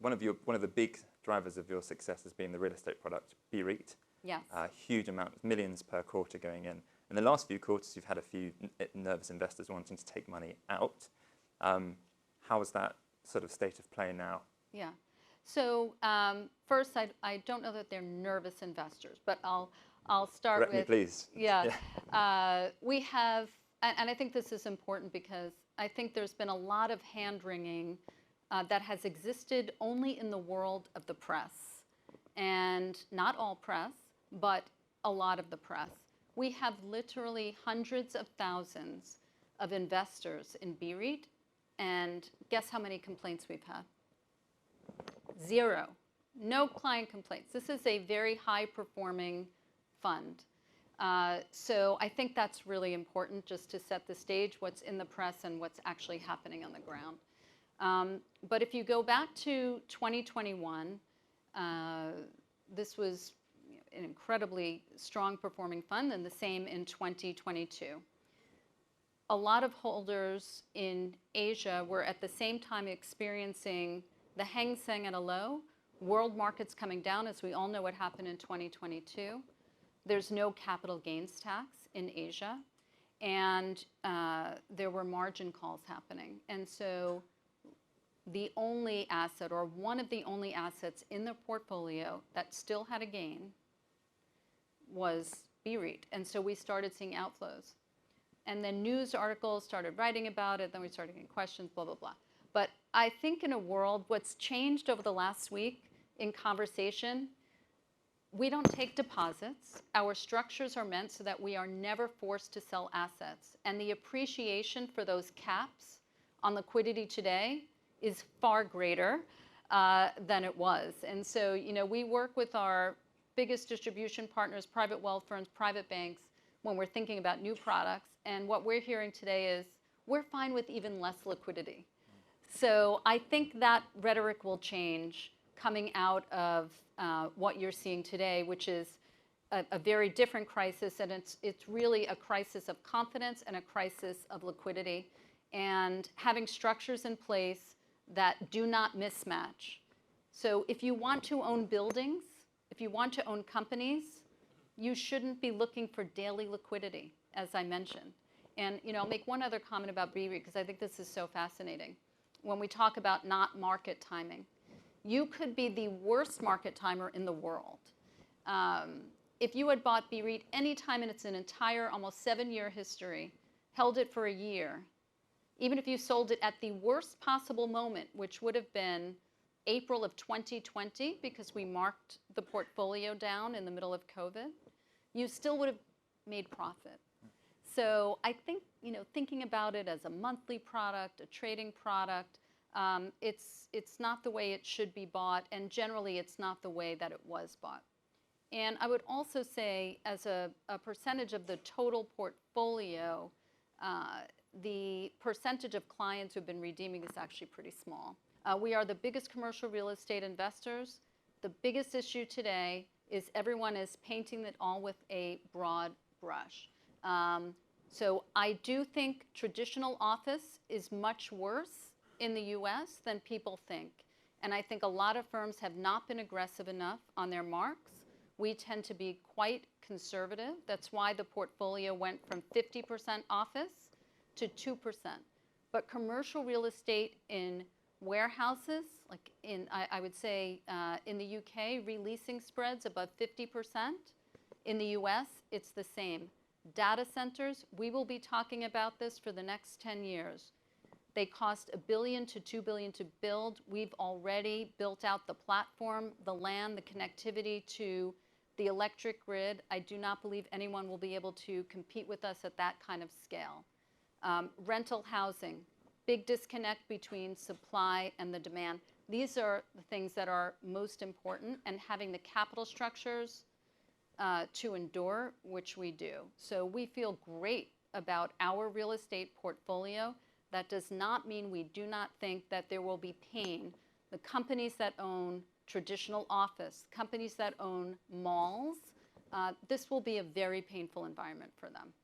one of the big drivers of your success has been the real estate product, BREIT. Yes. Huge amount, millions per quarter going in. In the last few quarters, you've had a few nervous investors wanting to take money out. How is that sort of state of play now? Yeah. So first, I don't know that they're nervous investors, but I'll start Correct with. me, please. Yeah. We have, and I think this is important because I think there's been a lot of hand-wringing that has existed only in the world of the press, and not all press, but a lot of the press. We have literally hundreds of thousands of investors in BREIT, and guess how many complaints we've had? 0. No client complaints. This is a very high-performing fund. So I think that's really important, just to set the stage, what's in the press and what's actually happening on the ground. But if you go back to 2021, this was an incredibly strong performing fund, and the same in 2022. A lot of holders in Asia were at the same time experiencing the Hang Seng at a low, world markets coming down, as we all know what happened in 2022. There's no capital gains tax in Asia, and there were margin calls happening. And so the only asset, or one of the only assets in the portfolio that still had a gain, was BREIT. And so we started seeing outflows. And then news articles started writing about it, then we started getting questions, blah, blah, blah. But I think in a world, what's changed over the last week in conversation, we don't take deposits. Our structures are meant so that we are never forced to sell assets. And the appreciation for those caps on liquidity today is far greater than it was. And so, you know, we work with our biggest distribution partners, private wealth firms, private banks, when we're thinking about new products. And what we're hearing today is we're fine with even less liquidity. So I think that rhetoric will change coming out of what you're seeing today, which is a very different crisis. And it's really a crisis of confidence and a crisis of liquidity. And having structures in place that do not mismatch. So if you want to own buildings, if you want to own companies, you shouldn't be looking for daily liquidity, as I mentioned. And you know, I'll make one other comment about BREIT because I think this is so fascinating. When we talk about not market timing, you could be the worst market timer in the world. If you had bought BREIT any time in its entire almost 7-year history, held it for a year, even if you sold it at the worst possible moment, which would have been April of 2020, because we marked the portfolio down in the middle of COVID, you still would have made profit. So I think, you know, thinking about it as a monthly product, a trading product, it's not the way it should be bought, and generally it's not the way that it was bought. And I would also say, as a percentage of the total portfolio, the percentage of clients who've been redeeming is actually pretty small. We are the biggest commercial real estate investors. The biggest issue today is everyone is painting it all with a broad brush. So I do think traditional office is much worse in the US than people think. And I think a lot of firms have not been aggressive enough on their marks. We tend to be quite conservative. That's why the portfolio went from 50% office to 2%. But commercial real estate in warehouses, like I would say in the UK, releasing spreads above 50%. In the US, it's the same. Data centers, we will be talking about this for the next 10 years. They cost $1 billion to $2 billion to build. We've already built out the platform, the land, the connectivity to the electric grid. I do not believe anyone will be able to compete with us at that kind of scale. Rental housing, big disconnect between supply and the demand. These are the things that are most important, and having the capital structures to endure, which we do. So we feel great about our real estate portfolio. That does not mean we do not think that there will be pain. The companies that own traditional office, companies that own malls, this will be a very painful environment for them.